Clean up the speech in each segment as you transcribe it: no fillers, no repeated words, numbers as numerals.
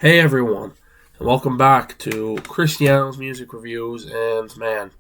Hey everyone, and welcome back to Cristiano's Music Reviews. And man,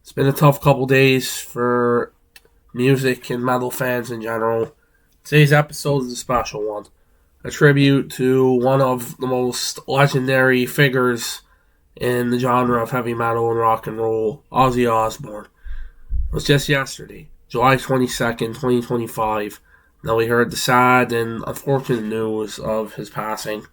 it's been a tough couple days for music and metal fans in general. Today's episode is a special one, a tribute to one of the most legendary figures in the genre of heavy metal and rock and roll, Ozzy Osbourne. It was just yesterday, July 22nd, 2025, that we heard the sad and unfortunate news of his passing.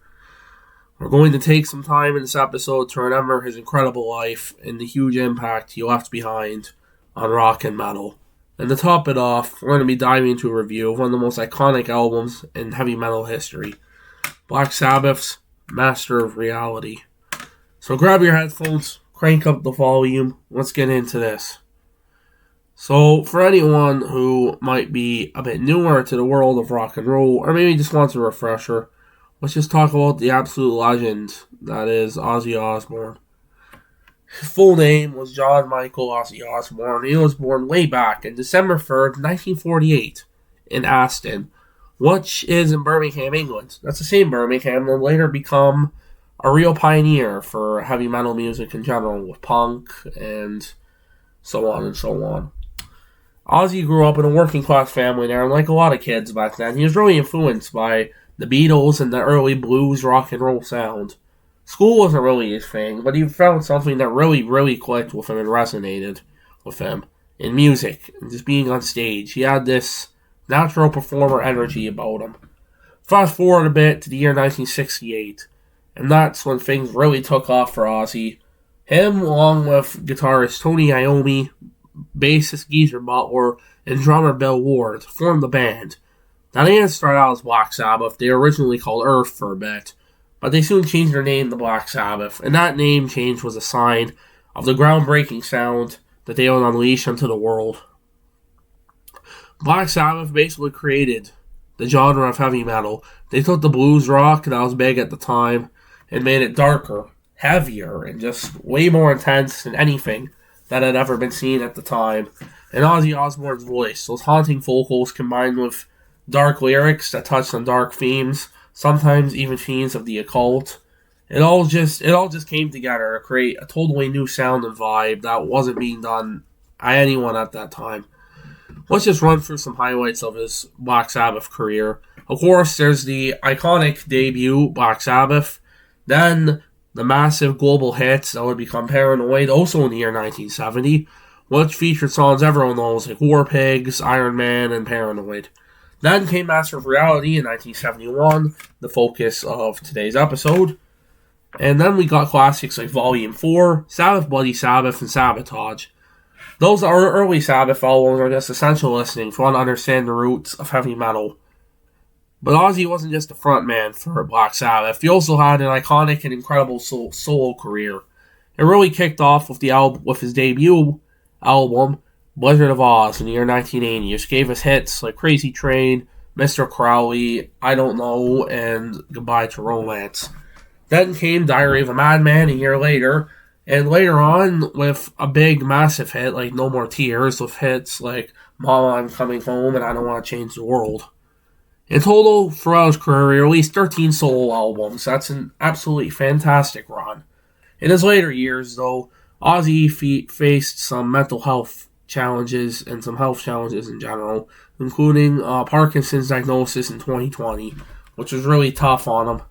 We're going to take some time in this episode to remember his incredible life and the huge impact he left behind on rock and metal. And to top it off, we're going to be diving into a review of one of the most iconic albums in heavy metal history, Black Sabbath's Master of Reality. So grab your headphones, crank up the volume, let's get into this. So for anyone who might be a bit newer to the world of rock and roll, or maybe just wants a refresher, let's just talk about the absolute legend that is Ozzy Osbourne. His full name was John Michael Ozzy Osbourne. He was born way back on December 3rd, 1948 in Aston, which is in Birmingham, England. That's the same Birmingham that would later become a real pioneer for heavy metal music in general, with punk and so on and so on. Ozzy grew up in a working class family there, and like a lot of kids back then, he was really influenced by the Beatles and the early blues rock and roll sound. School wasn't really his thing, but he found something that really clicked with him and resonated with him in music and just being on stage. He had this natural performer energy about him. Fast forward a bit to the year 1968, and that's when things really took off for Ozzy. Him, along with guitarist Tony Iommi, bassist Geezer Butler, and drummer Bill Ward, formed the band. Now, they didn't start out as Black Sabbath. They were originally called Earth for a bit, but they soon changed their name to Black Sabbath, and that name change was a sign of the groundbreaking sound that they would unleash onto the world. Black Sabbath basically created the genre of heavy metal. They took the blues rock that was big at the time and made it darker, heavier, and just way more intense than anything that had ever been seen at the time. And Ozzy Osbourne's voice, those haunting vocals combined with dark lyrics that touched on dark themes, sometimes even themes of the occult. It all just came together to create a totally new sound and vibe that wasn't being done by anyone at that time. Let's just run through some highlights of his Black Sabbath career. Of course, there's the iconic debut, Black Sabbath. Then the massive global hits that would become Paranoid, also in the year 1970, which featured songs everyone knows like War Pigs, Iron Man, and Paranoid. Then came Master of Reality in 1971, the focus of today's episode. And then we got classics like Volume 4, Sabbath Bloody Sabbath, and Sabotage. Those are early Sabbath albums are just essential listening if you want to understand the roots of heavy metal. But Ozzy wasn't just a frontman for Black Sabbath. He also had an iconic and incredible solo career. It really kicked off with his debut album, Blizzard of Oz, in the year 1980, which gave us hits like Crazy Train, Mr. Crowley, I Don't Know, and Goodbye to Romance. Then came Diary of a Madman a year later, and later on with a big, massive hit like No More Tears, with hits like Mama, I'm Coming Home, and I Don't Want to Change the World. In total, throughout his career, he released 13 solo albums. That's an absolutely fantastic run. In his later years, though, Ozzy faced some mental health challenges and some health challenges in general, including Parkinson's diagnosis in 2020, which was really tough on him.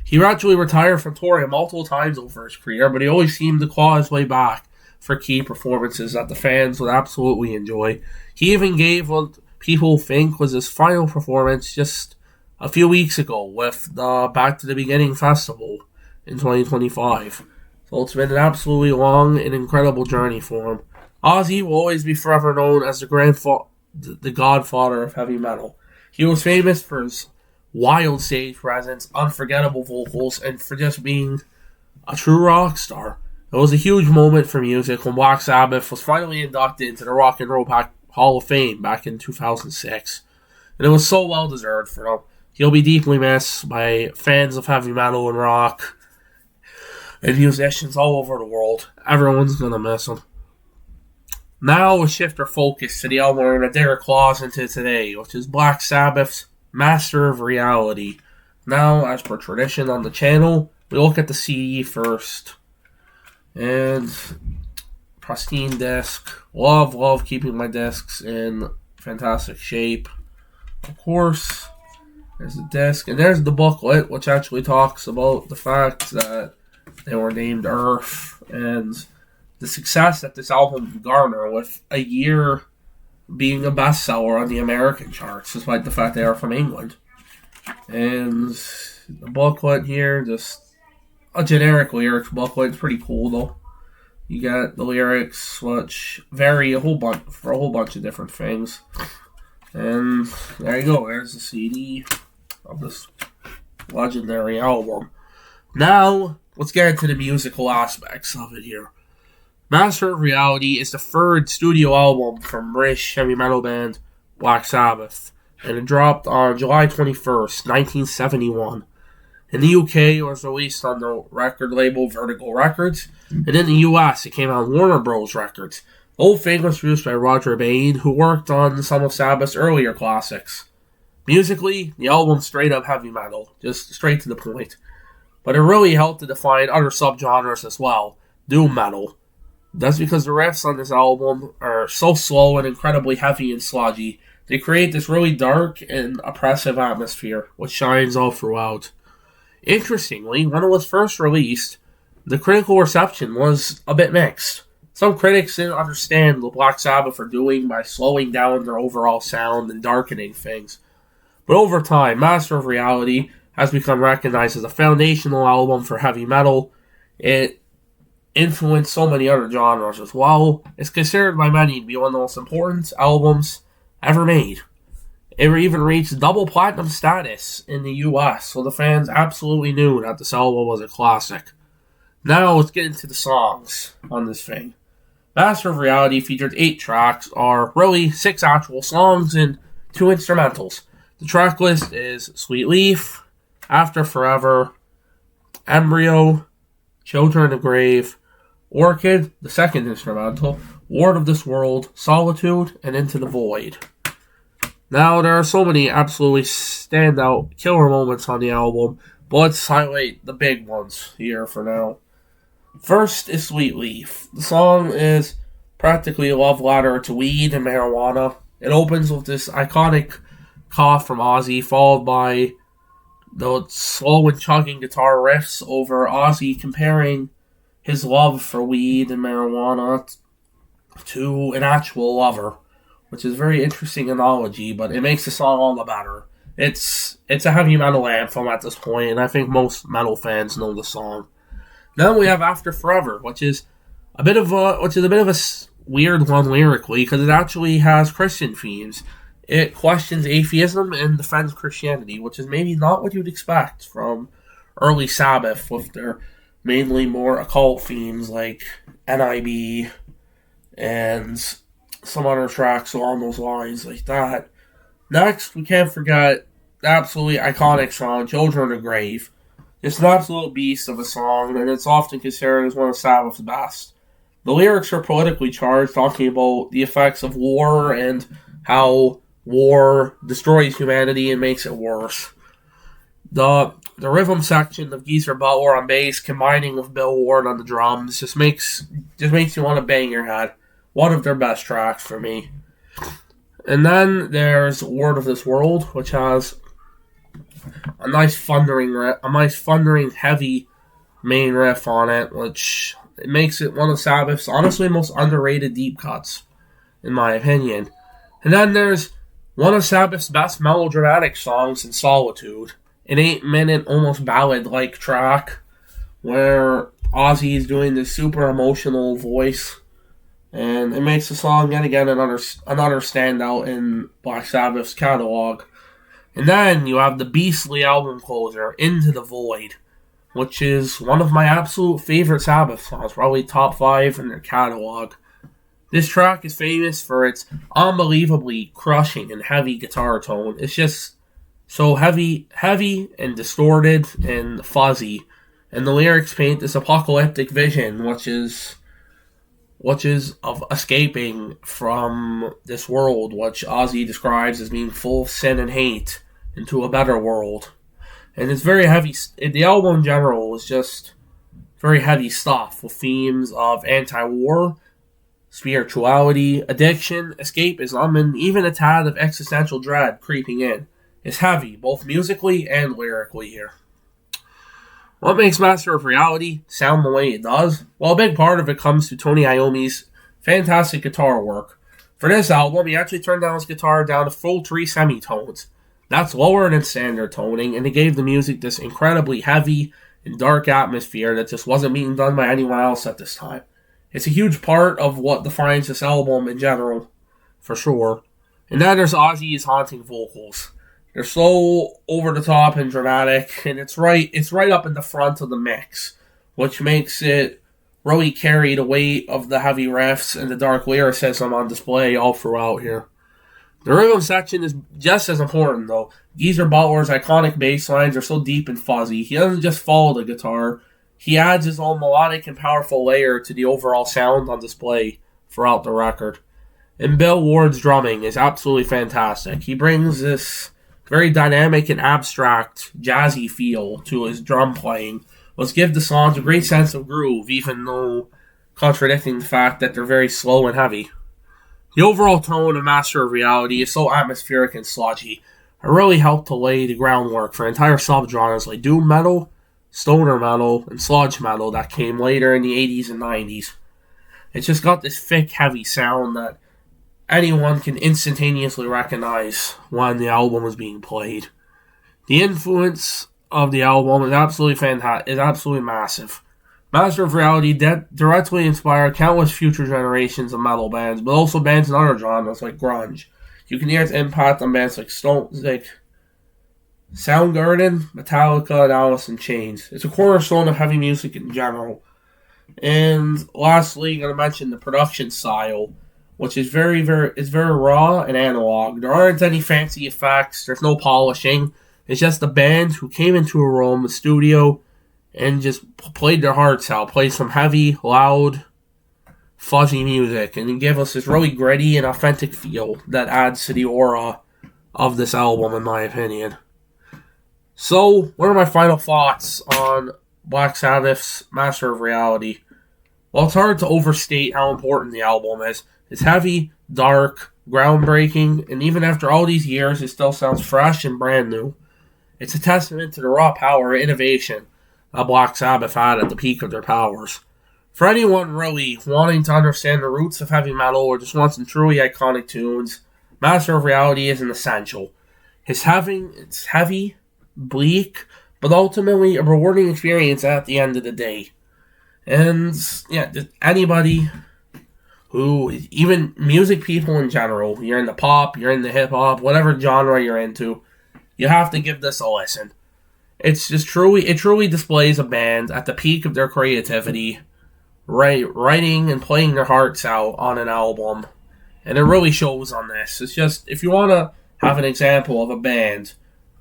He actually retired from touring multiple times over his career, but he always seemed to claw his way back for key performances that the fans would absolutely enjoy. He even gave what people think was his final performance just a few weeks ago with the Back to the Beginning festival in 2025. So it's been an absolutely long and incredible journey for him. Ozzy will always be forever known as the godfather of heavy metal. He was famous for his wild stage presence, unforgettable vocals, and for just being a true rock star. It was a huge moment for music when Black Sabbath was finally inducted into the Rock and Roll Hall of Fame back in 2006. And it was so well deserved for him. He'll be deeply missed by fans of heavy metal and rock and musicians all over the world. Everyone's gonna miss him. Now we'll shift our focus to the album we're going to dig our claws into today, which is Black Sabbath's Master of Reality. Now, as per tradition on the channel, we look at the CD first. And pristine disc. Love keeping my discs in fantastic shape. Of course, there's the disc. And there's the booklet, which actually talks about the fact that they were named Earth and the success that this album would garner, with a year being a bestseller on the American charts, despite the fact they are from England. And the booklet here, just a generic lyrics booklet. It's pretty cool, though. You got the lyrics, which vary a whole bunch of different things. And there you go. There's the CD of this legendary album. Now, let's get into the musical aspects of it here. Master of Reality is the third studio album from British heavy metal band Black Sabbath, and it dropped on July 21st, 1971. In the UK, it was released on the record label Vertigo Records, and in the US, it came on Warner Bros. Records. The whole thing was produced by Roger Bain, who worked on some of Sabbath's earlier classics. Musically, the album's straight up heavy metal, just straight to the point. But it really helped to define other subgenres as well, doom metal. That's because the riffs on this album are so slow and incredibly heavy and sludgy. They create this really dark and oppressive atmosphere, which shines all throughout. Interestingly, when it was first released, the critical reception was a bit mixed. Some critics didn't understand what Black Sabbath are doing by slowing down their overall sound and darkening things. But over time, Master of Reality has become recognized as a foundational album for heavy metal. It influenced so many other genres as well. It's considered by many to be one of the most important albums ever made. It even reached double platinum status in the US, so the fans absolutely knew that this album was a classic. Now let's get into the songs on this thing. Master of Reality featured 8 tracks, are really 6 actual songs and 2 instrumentals. The track list is Sweet Leaf, After Forever, Embryo, Children of the Grave, Orchid, the second instrumental, Ward of this World, Solitude, and Into the Void. Now, there are so many absolutely standout killer moments on the album, but let's highlight the big ones here for now. First is Sweet Leaf. The song is practically a love letter to weed and marijuana. It opens with this iconic cough from Ozzy, followed by the slow and chugging guitar riffs over Ozzy comparing his love for weed and marijuana to an actual lover, which is a very interesting analogy, but it makes the song all the better. It's a heavy metal anthem at this point, and I think most metal fans know the song. Then we have After Forever, which is a bit of a weird one lyrically, because it actually has Christian themes. It questions atheism and defends Christianity, which is maybe not what you'd expect from early Sabbath, with their mainly more occult themes like NIB and some other tracks along those lines like that. Next, we can't forget the absolutely iconic song, Children of the Grave. It's an absolute beast of a song, and it's often considered as one of Sabbath's best. The lyrics are politically charged, talking about the effects of war and how war destroys humanity and makes it worse. The rhythm section of Geezer Butler on bass, combining with Bill Ward on the drums, just makes you want to bang your head. One of their best tracks for me. And then there's Word of this World, which has a nice thundering heavy main riff on it, which it makes it one of Sabbath's honestly most underrated deep cuts, in my opinion. And then there's one of Sabbath's best melodramatic songs, in Solitude, an 8-minute, almost ballad-like track where Ozzy is doing this super emotional voice, and it makes the song yet again another standout in Black Sabbath's catalog. And then you have the beastly album closer, Into the Void, which is one of my absolute favorite Sabbath songs, probably top 5 in their catalog. This track is famous for its unbelievably crushing and heavy guitar tone. It's just so heavy and distorted and fuzzy. And the lyrics paint this apocalyptic vision, which is of escaping from this world, which Ozzy describes as being full of sin and hate, into a better world. And it's very heavy. The album in general is just very heavy stuff with themes of anti-war, spirituality, addiction, escapism, and even a tad of existential dread creeping in. It's heavy, both musically and lyrically here. What makes Master of Reality sound the way it does? Well, a big part of it comes to Tony Iommi's fantastic guitar work. For this album, he actually turned down his guitar down to full 3 semitones. That's lower than standard toning, and it gave the music this incredibly heavy and dark atmosphere that just wasn't being done by anyone else at this time. It's a huge part of what defines this album in general, for sure. And then there's Ozzy's haunting vocals. They're so over the top and dramatic, and it's right up in the front of the mix, which makes it really carry the weight of the heavy riffs and the dark lyricism on display all throughout here. The rhythm section is just as important, though. Geezer Butler's iconic bass lines are so deep and fuzzy. He doesn't just follow the guitar. He adds his own melodic and powerful layer to the overall sound on display throughout the record. And Bill Ward's drumming is absolutely fantastic. He brings this very dynamic and abstract, jazzy feel to his drum playing, which gives the songs a great sense of groove, even though contradicting the fact that they're very slow and heavy. The overall tone of Master of Reality is so atmospheric and sludgy. It really helped to lay the groundwork for entire subgenres like doom metal, stoner metal, and sludge metal that came later in the 80s and 90s. It's just got this thick, heavy sound that anyone can instantaneously recognize when the album is being played. The influence of the album is absolutely fantastic. Is absolutely massive. Master of Reality directly inspired countless future generations of metal bands, but also bands in other genres like grunge. You can hear its impact on bands like Soundgarden, Metallica, and Alice in Chains. It's a cornerstone of heavy music in general. And lastly, I'm going to mention the production style, which is very raw and analog. There aren't any fancy effects. There's no polishing. It's just a band who came into a room, a studio, and just played their hearts out. Played some heavy, loud, fuzzy music, and it gave us this really gritty and authentic feel that adds to the aura of this album, in my opinion. So, what are my final thoughts on Black Sabbath's Master of Reality? Well, it's hard to overstate how important the album is. It's heavy, dark, groundbreaking, and even after all these years, it still sounds fresh and brand new. It's a testament to the raw power and innovation that Black Sabbath had at the peak of their powers. For anyone really wanting to understand the roots of heavy metal or just wants some truly iconic tunes, Master of Reality is an essential. It's heavy, bleak, but ultimately a rewarding experience at the end of the day. And yeah, anybody who, even music people in general, you're in the pop, you're in the hip hop, whatever genre you're into, you have to give this a listen. It truly displays a band at the peak of their creativity, writing and playing their hearts out on an album, and it really shows on this. It's just, if you want to have an example of a band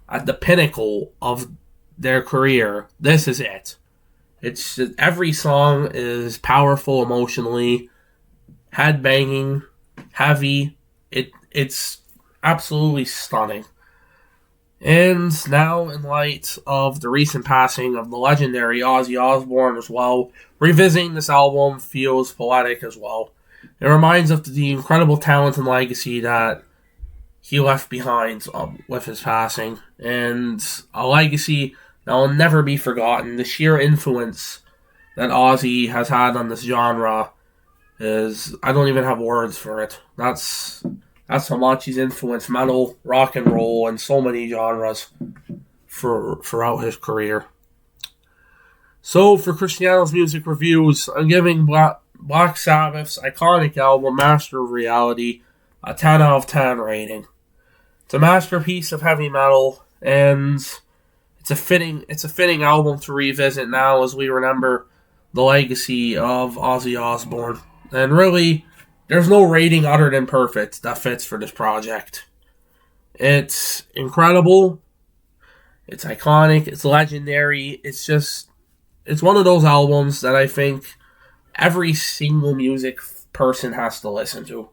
at the pinnacle of their career, this is it. It's just, every song is powerful emotionally, headbanging, heavy. It's absolutely stunning. And now, in light of the recent passing of the legendary Ozzy Osbourne as well, revisiting this album feels poetic as well. It reminds us of the incredible talent and legacy that he left behind with his passing, and a legacy that will never be forgotten. The sheer influence that Ozzy has had on this genre is, I don't even have words for it. That's how much he's influenced metal, rock and roll, and so many genres throughout his career. So, for Cristiano's music reviews, I'm giving Black Sabbath's iconic album, Master of Reality, a 10 out of 10 rating. It's a masterpiece of heavy metal, and it's a fitting album to revisit now as we remember the legacy of Ozzy Osbourne. And really, there's no rating other than perfect that fits for this project. It's incredible. It's iconic. It's legendary. It's one of those albums that I think every single music person has to listen to.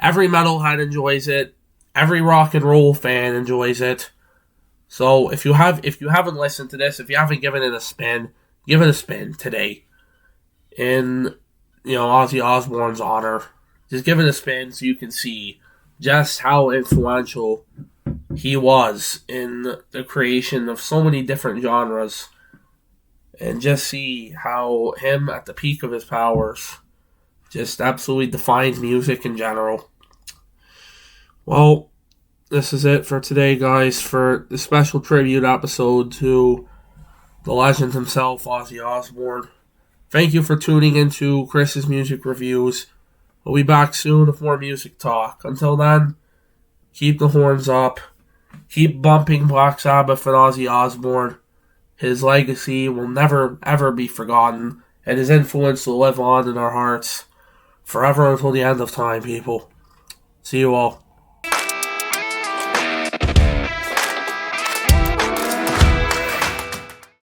Every metalhead enjoys it. Every rock and roll fan enjoys it. So if you haven't listened to this, if you haven't given it a spin, give it a spin today. In Ozzy Osbourne's honor. Just give it a spin so you can see just how influential he was in the creation of so many different genres. And just see how him at the peak of his powers just absolutely defined music in general. Well, this is it for today, guys, for the special tribute episode to the legend himself, Ozzy Osbourne. Thank you for tuning into Chris's Music Reviews. We'll be back soon with more music talk. Until then, keep the horns up. Keep bumping Black Sabbath and Ozzy Osbourne. His legacy will never, ever be forgotten, and his influence will live on in our hearts forever until the end of time, people. See you all.